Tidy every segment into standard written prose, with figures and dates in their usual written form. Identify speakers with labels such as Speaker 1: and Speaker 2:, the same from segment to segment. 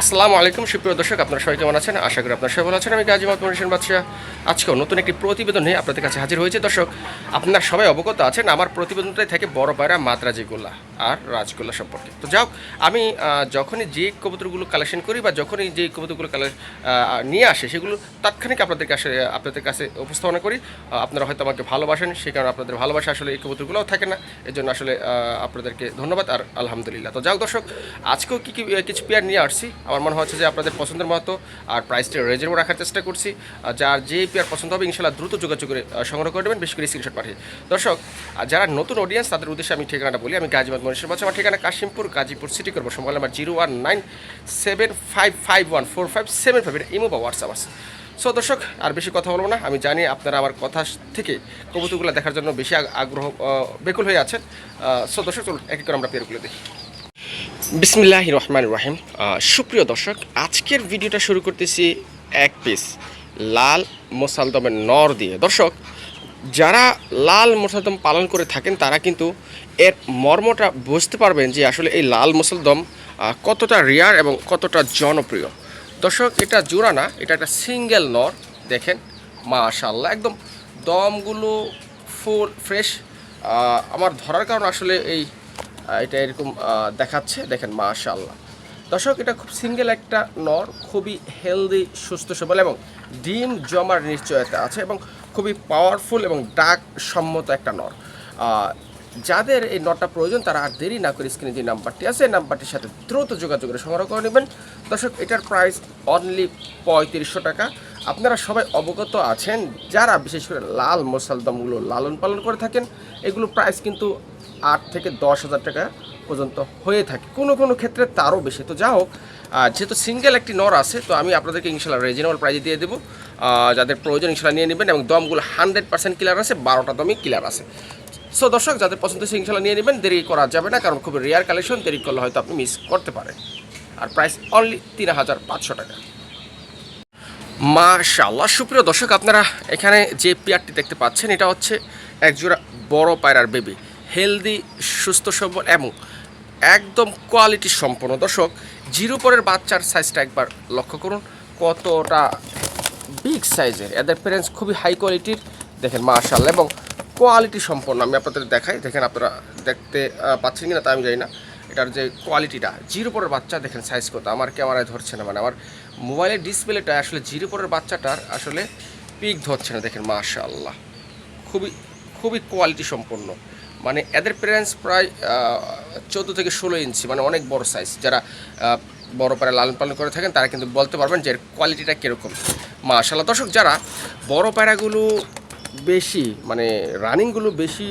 Speaker 1: আসসালামু আলাইকুম সুপ্রিয় দর্শক, আপনারা সবাই কেমন আছেন? আশা করি আপনারা সবাই ভালো আছেন। আমি গাজী মোহাম্মদ হোসেন বাদশা আজকেও নতুন একটি প্রতিবেদন নিয়ে আপনাদের কাছে হাজির হয়েছে। দর্শক, আপনারা সবাই অবগত আছেন আমার প্রতিবেদনটাই থাকে বড় পায়রা, মাদ্রাজিগুলা আর রাজগোল্লা সম্পর্কে। তো যাও, আমি যখনই যে কবুতরগুলো কালেকশন করি বা যখনই যে কবুতরগুলো নিয়ে আসে সেগুলো তাৎক্ষণিক আপনাদের কাছে উপস্থাপনা করি। আপনারা হয়তো আমাকে ভালোবাসেন, সেই কারণে আপনাদের ভালোবাসা আসলে এই কবুতরগুলোও থাকে না। এর জন্য আসলে আপনাদেরকে ধন্যবাদ আর আলহামদুলিল্লাহ। তো যাও দর্শক, আজকেও কিছু পেয়ার নিয়ে আসছি। আমার মনে হচ্ছে যে আপনাদের পছন্দের মতো আর প্রাইসটা রেজেবল রাখার চেষ্টা করছি। যার যে পেয়ার পছন্দ হবে ইনশাল্লাহ দ্রুত যোগাযোগ করে সংগ্রহ করে নেবেন, বেশি করে স্ক্রিনশট পাঠিয়ে। দর্শক, যারা নতুন অডিয়েন্স তাদের উদ্দেশ্যে আমি ঠিকানাটা বলি। আমি গাজী মোহাম্মদ হোসেন বাদশা, আমার ঠিকানা Kashimpur, Gazipur city corporation. Mobile number 01975514575। এটা ইমো বা হোয়াটসঅ্যাপ আছে। সো দর্শক, আর বেশি কথা বলবো না। আমি জানি আপনারা আমার কথা থেকে কবুতরগুলো দেখার জন্য বেশি বেকুল হয়ে আছেন। সো দর্শক, চলুন এক এক করে আমরা পেয়ারগুলো দেখি। বিসমিল্লাহির রহমানির রহিম। সুপ্রিয় দর্শক, আজকের ভিডিওটা শুরু করতেছি এক পিস লাল মোসালদমের নর দিয়ে। দর্শক, যারা লাল মোসালদম পালন করে থাকেন তারা কিন্তু এর মর্মটা বুঝতে পারবেন যে আসলে এই লাল মোসালদম কতটা রেয়ার এবং কতটা জনপ্রিয়। দর্শক, এটা জোড়া না, এটা একটা সিঙ্গেল নর। দেখেন মাশাআল্লাহ, একদম দমগুলো ফুল ফ্রেশ। আমার ধরার কারণ আসলে এটা এরকম দেখাচ্ছে, দেখেন মাশাআল্লাহ। দর্শক, এটা খুব সিঙ্গেল একটা নর, খুবই হেলদি, সুস্থ সবল এবং ডিম জমার নিশ্চয়তা আছে এবং খুবই পাওয়ারফুল এবং ডাক সম্মত একটা নর। যাদের এই নটটা প্রয়োজন তারা আর দেরি না করে স্ক্রিনে যে নাম্বারটি আছে এই নাম্বারটির সাথে দ্রুত যোগাযোগ করে সংগ্রহ করে নেবেন। দর্শক, এটার প্রাইস অনলি 3500 টাকা। আপনারা সবাই অবগত আছেন, যারা বিশেষ করে লাল মোসালদমগুলো লালন পালন করে থাকেন এগুলো প্রাইস কিন্তু 8 থেকে 10,000 টাকা পর্যন্ত হয়ে থাকে, কোনো কোনো ক্ষেত্রে তারও বেশি। তো যা হোক, যেহেতু সিঙ্গেল একটি নর আছে তো আমি আপনাদেরকে ইনশাল্লাহ রিজনেবল প্রাইজে দিয়ে দেবো। যাদের প্রয়োজন ইনশাল্লাহ নিয়ে নেবেন এবং দমগুলো 100% ক্লিয়ার আছে, 12টা দমই ক্লিয়ার আছে। সো দর্শক, যাদের পছন্দ হচ্ছে ইনশাল্লাহ নিয়ে নেবেন, দেরি করা যাবে না, কারণ খুব রেয়ার কালেকশন, দেরি করলে হয়তো আপনি মিস করতে পারেন। আর প্রাইস অনলি 3500 টাকা। মাশাআল্লাহ, সুপ্রিয় দর্শক, আপনারা এখানে যে পেয়ারটি দেখতে পাচ্ছেন এটা হচ্ছে একজোড়া বড় পায়রার বেবি, হেলদি, সুস্থ সবল এবং একদম কোয়ালিটি সম্পন্ন। দর্শক, জিরো পরের বাচ্চার সাইজটা একবার লক্ষ্য করুন, কতটা বিগ সাইজের। এদের প্যারেন্টস খুবই হাই কোয়ালিটির, দেখেন মাশাআল্লাহ, এবং কোয়ালিটি সম্পন্ন। আমি আপনাদের দেখাই, দেখেন আপনারা দেখতে পাচ্ছেন কিনা তা আমি জানি না। এটার যে কোয়ালিটিটা, জিরো পরের বাচ্চা দেখেন সাইজ কত, আমার ক্যামেরায় ধরছে না, মানে আমার মোবাইলের ডিসপ্লেটা আসলে জিরো পরের বাচ্চাটার আসলে পিক ধরছে না। দেখেন মাশাআল্লাহ, খুবই খুবই কোয়ালিটি সম্পন্ন। মানে এদের প্যারেন্টস প্রায় 14 থেকে 16 ইঞ্চি, মানে অনেক বড় সাইজ। যারা বড় পায়রা লালন পালন করে থাকেন তারা কিন্তু বলতে পারবেন যে এর কোয়ালিটিটা কীরকম। মাশাআল্লাহ। দর্শক, যারা বড় পায়রাগুলো বেশি, মানে রানিংগুলো বেশি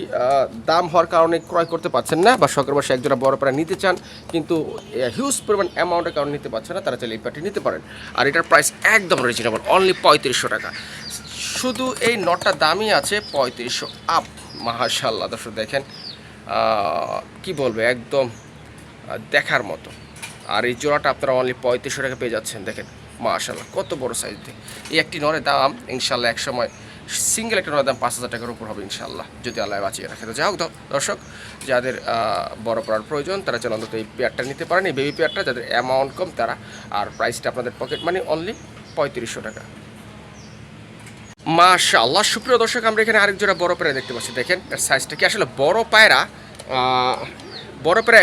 Speaker 1: দাম হওয়ার কারণে ক্রয় করতে পারছেন না, বা শখের বসে একজোড়া বড় পায়রা নিতে চান কিন্তু হিউজ পরিমাণ অ্যামাউন্টের কারণে নিতে পারছেন না, তারা চাইলে এই পাটি নিতে পারেন। আর এটার প্রাইস একদম রিজনেবল, অনলি 3500 টাকা। শুধু এই নটটা দামই আছে 3500 আপ। মাশাআল্লাহ দর্শক, দেখেন কি বলবে, একদম দেখার মতো। আর এই জোড়াটা আপনারা অনলি 3500 টাকা পেয়ে যাচ্ছেন। দেখেন মাশাআল্লাহ, কত বড় সাইজ দিয়ে। এই একটি নরের দাম ইনশাল্লাহ এক সময় সিঙ্গেল একটা নরের দাম 5000 টাকার উপর হবে ইনশাল্লাহ, যদি আল্লাহ বাঁচিয়ে রাখে। তো যাই হোক দর্শক, যাদের বড় পড়ার প্রয়োজন তারা চলে অন্তত এই পেয়ারটা নিতে পারেন, এই বেবি পেয়ারটা। যাদের অ্যামাউন্ট কম তারা, আর প্রাইসটা আপনাদের পকেট মানি অনলি 3500 টাকা। মাশাআল্লাহ, সুপ্রিয় দর্শক, আমরা এখানে আরেক জোড়া বড় পায়রা দেখতে পাচ্ছি। দেখেন এর সাইজটা কি, আসলে বড় পায়রা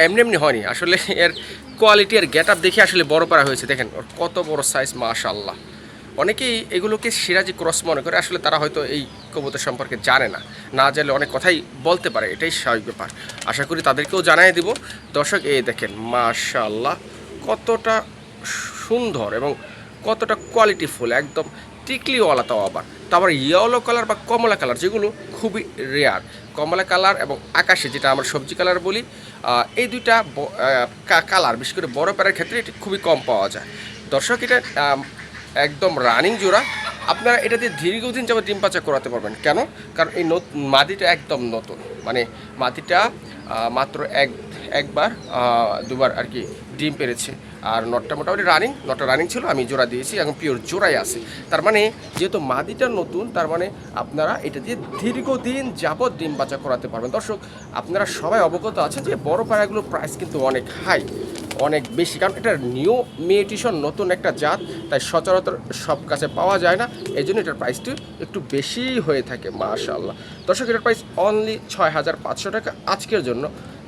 Speaker 1: এমনি এমনি হয়নি, আসলে এর কোয়ালিটি আর গেট আপ দেখে আসলে বড় পায়রা হয়েছে। দেখেন ওর কত বড় সাইজ, মাশাআল্লাহ। অনেকেই এগুলোকে সিরাজি ক্রস মনে করে, আসলে তারা হয়তো এই কবুতর সম্পর্কে জানে না, না জানলে অনেক কথাই বলতে পারে, এটাই স্বাভাবিক ব্যাপার। আশা করি তাদেরকেও জানাই দিব। দর্শক, এই দেখেন মাশাআল্লাহ, কতটা সুন্দর এবং কতটা কোয়ালিটিফুল, একদম টিকলিওয়ালা। তাও আবার ইয়েলো কালার বা কমলা কালার, যেগুলো খুবই রেয়ার। কমলা কালার এবং আকাশে, যেটা আমরা সবজি কালার বলি, এই দুইটা কালার বিশেষ করে বড় পায়রার ক্ষেত্রে এটি খুবই কম পাওয়া যায়। দর্শক, এটা একদম রানিং জোড়া। আপনারা এটা দিয়ে দীর্ঘদিন যাবে ডিম পাচা করাতে পারবেন। কেন? কারণ এই মাদিটা একদম নতুন, মানে মাদিটা মাত্র একবার দুবার আর কি ডিম পেরেছে। আর নটটা মোটামুটি নটটা রানিং ছিল, আমি জোড়া দিয়েছি, এখন পিওর জোড়াই আছে। তার মানে যেহেতু মাদিটা নতুন, তার মানে আপনারা এটা দিয়ে দীর্ঘদিন যাবৎ ডিম বাচ্চা করাতে পারবেন। দর্শক, আপনারা সবাই অবগত আছেন যে বড় পায়রাগুলোর প্রাইস কিন্তু অনেক হাই। অনেক বেশি, কারণ এটা নিউ মিউটেশন, নতুন একটা জাত, তাই সচরাচর সব কাছে পাওয়া যায় না, এই জন্য এটার প্রাইসটি একটু বেশি হয়ে থাকে। মাশাআল্লাহ দর্শক, এটার প্রাইস অনলি 6,500 টাকা আজকের জন্য,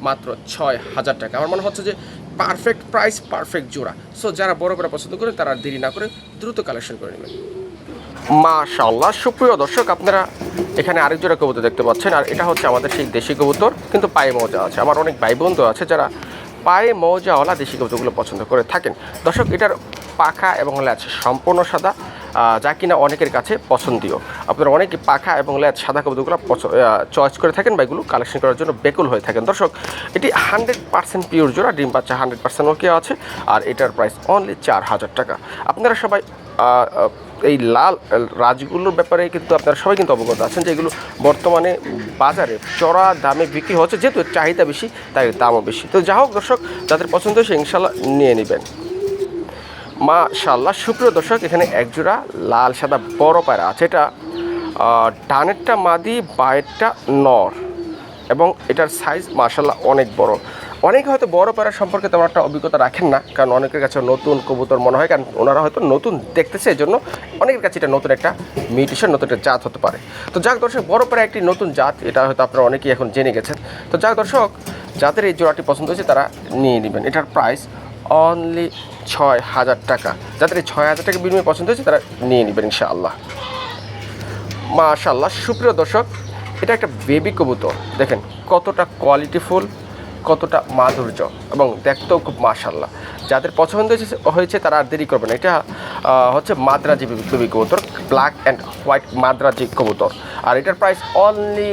Speaker 1: মাত্র 6,000 টাকা। আমার মনে হচ্ছে যে পারফেক্ট প্রাইস, পারফেক্ট জোড়া। সো যারা বড় বড় পছন্দ করেন তারা দেরি না করে দ্রুত কালেকশন করে নেবেন। মাশাআল্লাহ সুপ্রিয় দর্শক, আপনারা এখানে আরেক জোড়া কবুতর দেখতে পাচ্ছেন, আর এটা হচ্ছে আমাদের সেই দেশি কবুতর, কিন্তু পায়ে মৌজা আছে। আমার অনেক ভাই বন্ধু আছে যারা পায়ে মৌজাওয়ালা দেশি কবুতরগুলো পছন্দ করে থাকেন। দর্শক, এটার পাখা এবং ল্যাজ সম্পূর্ণ সাদা, যা কিনা অনেকের কাছে পছন্দীয়। আপনারা অনেকে পাখা এবং ল্যাজ সাদা কবুতরগুলো চয়েস করে থাকেন বা এগুলো কালেকশন করার জন্য বেকুল হয়ে থাকেন। দর্শক, এটি 100% পিওর জোড়া, ডিম বাচ্চা 100% ওকে আছে, আর এটার প্রাইস অনলি 4,000 টাকা। আপনারা সবাই এই লাল রাজগুলোর ব্যাপারে কিন্তু আপনারা সবাই কিন্তু অবগত আছেন যে এগুলো বর্তমানে বাজারে চড়া দামে বিক্রি হচ্ছে, যেহেতু চাহিদা বেশি তাই দামও বেশি। তো যা হোক দর্শক, যাদের পছন্দ হয়েছে ইনশাল্লাহ নিয়ে নেবেন। মাশাআল্লাহ সুপ্রিয় দর্শক, এখানে একজোড়া লাল সাদা বড় পায়রা আছে। এটা ডানেরটা মাদি, বায়েরটা নর, এবং এটার সাইজ মাশাআল্লাহ অনেক বড়। অনেকে হয়তো বড় পায়রা সম্পর্কে তেমন একটা অভিজ্ঞতা রাখেন না, কারণ অনেকের কাছে নতুন কবুতর মনে হয়, কারণ ওনারা হয়তো নতুন দেখতেছে, এই জন্য অনেকের কাছে এটা নতুন একটা মিউটেশন, নতুন একটা জাত হতে পারে। তো যাক দর্শক, বড় পায়রা একটি নতুন জাত, এটা হয়তো আপনারা অনেকেই এখন জেনে গেছেন। তো যাক দর্শক, যাদের এই জোড়াটি পছন্দ হয়েছে তারা নিয়ে নেবেন। এটার প্রাইস অনলি 6,000 টাকা। যাদের এই 6,000 টাকা বিনিময়ে পছন্দ হয়েছে তারা নিয়ে নেবেন ইনশাআল্লাহ। মাশাআল্লাহ সুপ্রিয় দর্শক, এটা একটা বেবি কবুতর, দেখেন কতটা কোয়ালিটিফুল, কতটা মাধুর্য, এবং দেখতেও খুব মাশাআল্লাহ। যাদের পছন্দ হয়েছে তারা আর দেরি করবেন। এটা হচ্ছে মাদ্রাজি বেবি কবুতর, ব্ল্যাক অ্যান্ড হোয়াইট মাদ্রাজি কবুতর, আর এটার প্রাইস অনলি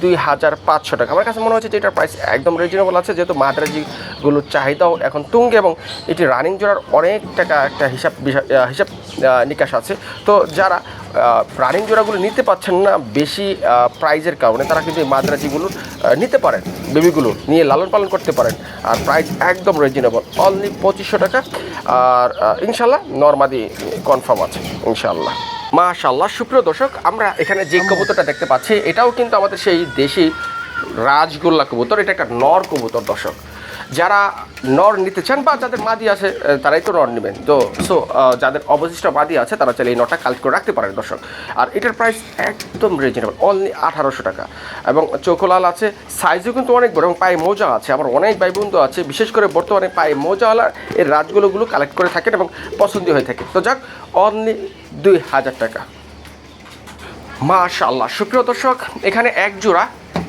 Speaker 1: 2,500 টাকা। আমার কাছে মনে হচ্ছে যে এটার প্রাইস একদম রিজনেবল আছে, যেহেতু মাদ্রাজিগুলোর চাহিদাও এখন তুঙ্গে, এবং এটি রানিং জোড়ার অনেক টাকা একটা হিসাব নিকাশ আছে। তো যারা রানিং জোড়াগুলো নিতে পারছেন না বেশি প্রাইজের কারণে, তারা কিন্তু এই মাদ্রাজিগুলো নিতে পারেন, বেবিগুলো নিয়ে লালন পালন করতে পারেন, আর প্রাইস একদম রিজনেবল, অনলি 2,500 টাকা। আর ইনশাল্লাহ নরমাদি কনফার্ম আছে ইনশাল্লাহ। মাশাআল্লাহ সুপ্রিয় দর্শক, আমরা এখানে যে কবুতরটা দেখতে পাচ্ছি এটাও কিন্তু আমাদের সেই দেশি রাজগোল্লা কবুতর। এটা একটা নর কবুতর। দর্শক, যারা নর নিতে চান বা যাদের মাদি আছে তারাই তো নর নেবেন। তো যাদের অবশিষ্ট মাদি আছে তারা চাইলে এই নরটা কালেক্ট করে রাখতে পারেন দর্শক। আর এটার প্রাইস একদম রিজনেবল, অনলি 1,800 টাকা, এবং চোখলাল আছে, সাইজও কিন্তু অনেক বড়, এবং পায়ে মোজা আছে। আমার অনেক ভাই বন্ধু আছে বিশেষ করে বর্তমানে পায়ে মোজাওয়ালা এই রাজগুলোগুলো কালেক্ট করে থাকেন এবং পছন্দ হয়ে থাকে। তো যাক, অনলি 2,000 টাকা। মাশাআল্লাহ সুপ্রিয় দর্শক, এখানে এক জোড়া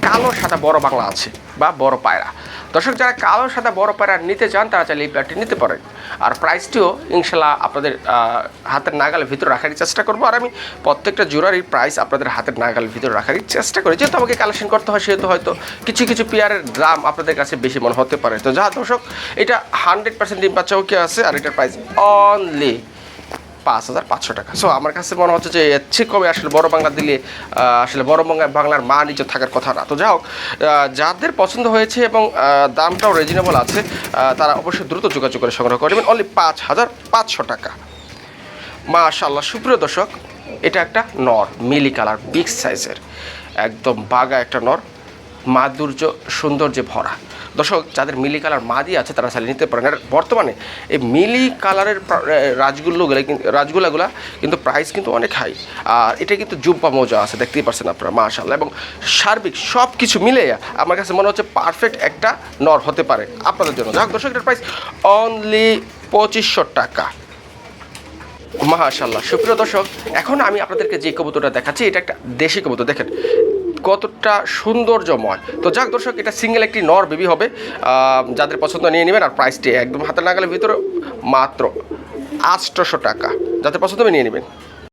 Speaker 1: কালো সাদা বড় বাংলা আছে বা বড় পায়রা। দর্শক, যারা কালো সাদা বড় পায়রা নিতে চান তারা চাইলে এই প্লেয়ারটি নিতে পারেন, আর প্রাইসটিও ইনশাল্লাহ আপনাদের হাতের নাগালের ভিতরে রাখারই চেষ্টা করবো। আর আমি প্রত্যেকটা জোড়ারই প্রাইস আপনাদের হাতের নাগালের ভিতরে রাখারই চেষ্টা করি, যেহেতু আমাকে কালেকশন করতে হয়, সেহেতু হয়তো কিছু কিছু পেয়ারের দাম আপনাদের কাছে বেশি মনে হতে পারে। তো যা দর্শক, এটা 100% ডিম বাচ্চা ওকে আছে, আর এটার প্রাইস অনলি 5,500 টাকা। সো আমার কাছে মনে হচ্ছে যে এর চেয়ে কমে আসলে বড় বাংলা দিলে আসলে বড় বাংলার মান ইজ্জত থাকার কথা না। তো যাই হোক, যাদের পছন্দ হয়েছে এবং দামটাও রিজনেবল আছে তারা অবশ্যই দ্রুত যোগাযোগ করে সংগ্রহ করে নেবেন, অনলি 5,500 টাকা। মাশাআল্লাহ সুপ্রিয় দর্শক, এটা একটা নর, মিলি কালার, বিগ সাইজের, একদম বাগা একটা নর, মাধুর্য সৌন্দর্যে ভরা। দর্শক, যাদের মিলি কালার মাদি আছে তারা চালিয়ে নিতে পারেন। আর বর্তমানে এই মিলি কালারের রাজগুলাগুলা কিন্তু প্রাইস কিন্তু অনেক হাই, আর এটা কিন্তু জুম্পা মোজা আছে, দেখতেই পাচ্ছেন আপনারা মাশাআল্লাহ, এবং সার্বিক সব কিছু মিলে আমার কাছে মনে হচ্ছে পারফেক্ট একটা নর হতে পারে আপনাদের জন্য। যাক দর্শক, এটার প্রাইস অনলি 2,500 টাকা। মাশাআল্লাহ সুপ্রিয় দর্শক, এখন আমি আপনাদেরকে যে কবুতরটা দেখাচ্ছি এটা একটা দেশি কবুতর, দেখেন কতটা সৌন্দর্যময়। তো যাক দর্শক, এটা সিঙ্গেল একটি নর বেবি হবে, যাদের পছন্দ নিয়ে নেবেন, আর প্রাইসটি একদম হাতের নাগালের ভিতরে, মাত্র 800 টাকা। যাদের পছন্দ হবে নিয়ে নেবেন।